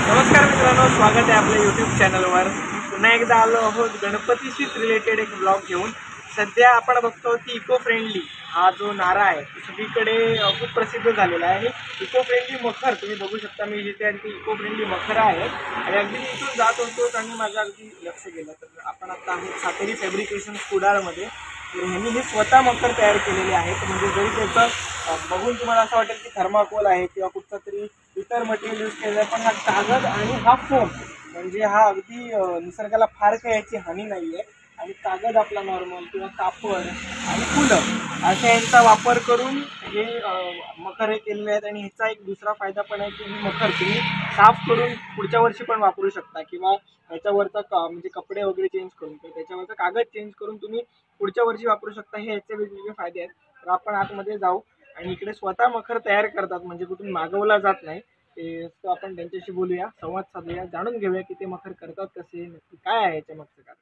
नमस्कार मित्रांनो, स्वागत आहे आपल्या यूट्यूब चॅनलवर। पुन्हा एकदा आलो आहोत गणपतीशीच रिलेटेड एक ब्लॉग घेऊन। सध्या आपण बघतो की इको फ्रेंडली हा जो नारा आहे तो सगळीकडे खूप प्रसिद्ध झालेला आहे। इको फ्रेंडली मखर तुम्ही बघू शकता, मी जिथे आहे ती इको फ्रेंडली मखर आहे आणि अगदी इथून जात होतो आणि माझं अगदी लक्ष गेलं तर आपण आता आहोत सातेरी फॅब्रिकेशन कुडाळमध्ये। तर ह्यांनी हे स्वतः मखर तयार केलेले आहेत। म्हणजे जरी त्याचं बघून तुम्हाला असं वाटेल की थर्माकोल आहे किंवा कुठचा तरी इतर मटेरियल यूज केलं, पण हा कागद आणि हा फोम म्हणजे हा अगदी निसर्गाला फार काही याची हानी नाही आहे। आणि कागद आपला नॉर्मल किंवा कापड आणि फुलं अशा यांचा वापर करून हे मखर हे केलेले आहेत। आणि ह्याचा एक दुसरा फायदा पण आहे की ही मखर तुम्ही साफ करून पुढच्या वर्षी पण वापरू शकता किंवा ह्याच्यावरचा म्हणजे कपडे वगैरे चेंज करून किंवा त्याच्यावरचा कागद चेंज करून तुम्ही पुढच्या वर्षी वापरू शकता। हे याचे वेगवेगळे फायदे आहेत। तर आपण आतमध्ये जाऊ आणि इकडे स्वतः मखर तयार करतात, म्हणजे कुठून मागवला जात नाही। ते तो आपण त्यांच्याशी बोलूया, संवाद साधूया, जाणून घेऊया की ते मखर करतात कसे, नक्की काय आहे याच्या मागचं कारण।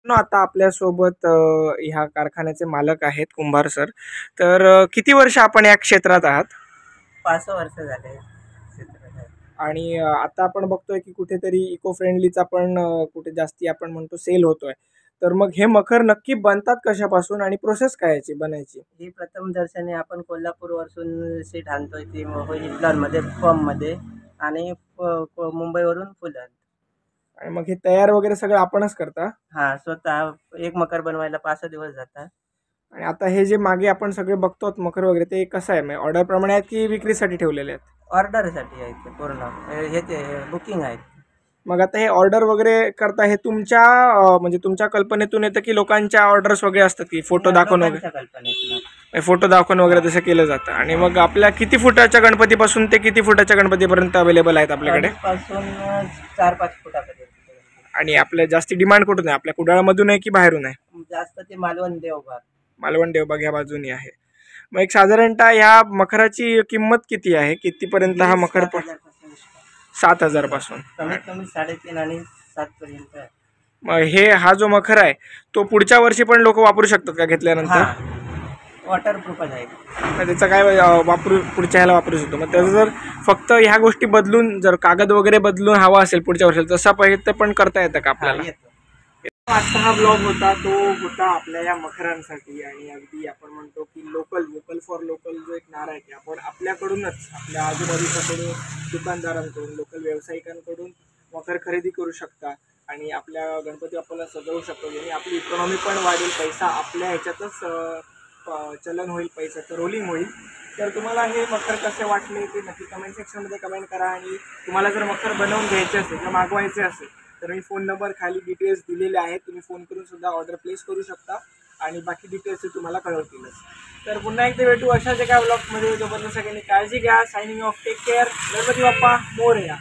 आता आपल्यासोबत ह्या कारखान्याचे मालक आहेत कुंभार सर। तर किती वर्ष आपण या क्षेत्रात आहात? 5 वर्ष झाले। आणि आता आपण बघतोय की कुठेतरी इको फ्रेंडलीचा पण कुठे जास्ती आपण म्हणतो सेल होतोय। तर मग हे मखर नक्की बनतात कशापासून आणि प्रोसेस काय याची बनायची? ही प्रथम दर्शनी आपण कोल्हापूर वरून सीट आणतोय, ती मध्ये फॉर्म मध्ये आणि मुंबईवरून फुलं। आणि मग हे तयार वगैरे सगळं आपणच करता? हा, स्वतः एक मकर बनवायला 5 दिवस जातात। आणि आता हे जे मागे आपण सगळे बघतो मखर वगैरे, ते कसं आहे, म्हणजे ऑर्डर प्रमाणे आहेत की विक्रीसाठी ठेवलेले आहेत? ऑर्डरसाठी आहे ते पूर्ण, हे ते बुकिंग आहे। मग आता हे ऑर्डर वगैरे करता हे तुमच्या म्हणजे तुमच्या कल्पनेतून येतं की लोकांच्या ऑर्डर्स वगैरे असतात की फोटो दाखवून वगैरे, फोटो दाखवून वगैरे तसं केलं जातं? आणि मग आपल्या किती फुटाच्या गणपतीपासून ते किती फुटाच्या गणपतीपर्यंत अवेलेबल आहेत आपल्याकडे? पासून 4-5 फुटापर्यंत। आणि आपल्या जास्ती डिमांड कुठून आहे? आपल्या कुडाळमधून आहे की बाहेरून आहे? जास्त ते मालवण देवबाग ह्या बाजूने आहे। मग एक साधारणतः ह्या मखराची किंमत किती आहे? कितीपर्यंत हा मखर? 7,000 पासून कमीत कमी 3.5 आणि 7 पर्यंत। मग हा जो मखर आहे तो पुढच्या वर्षी पण लोक वापरू शकतात का घेतल्यानंतर? वॉटरप्रूफ आहे। त्याचा काय पुढच्या ह्याला वापरू शकतो? मग त्याचं जर फक्त ह्या गोष्टी बदलून, जर कागद वगैरे बदलून हवा असेल पुढच्या वर्षाला, तसा पाहिजे पण करता येतं का आपल्याला? आजचा हा ब्लॉग होता आपल्या या मखरांसाठी। आणि अगदी आपण म्हणतो की वोकल फॉर लोकल जो एक नारा आहे की आपण आपल्याकडूनच, आपल्या आजूबाजूच्याकडून, दुकानदारांकडून, लोकल व्यावसायिकांकडून मखर खरेदी करू शकता आणि आपल्या गणपती बाप्पाला सजवू शकतो। आणि आपली इकॉनॉमी पण वाढेल, पैसा आपल्या ह्याच्यातच चलन होईल, पैशाचं रोलिंग होईल। तर तुम्हाला हे मखर कसे वाटले ते नक्की कमेंट सेक्शनमध्ये कमेंट करा। आणि तुम्हाला जर मखर बनवून घ्यायचे असेल किंवा मागवायचे असेल तर मी फोन नंबर खाली डिटेल्स दिलेले आहेत, तुम्ही फोन करून सुद्धा ऑर्डर प्लेस करू शकता आणि बाकी डिटेल्स तुम्हाला कळवतीलच। तर पुन्हा एकदा भेटू अशाच एका ब्लॉगमध्ये। तोपर्यंत सगळ्यांनी काळजी घ्या। Signing off, take care, Ganpati Bappa Morya.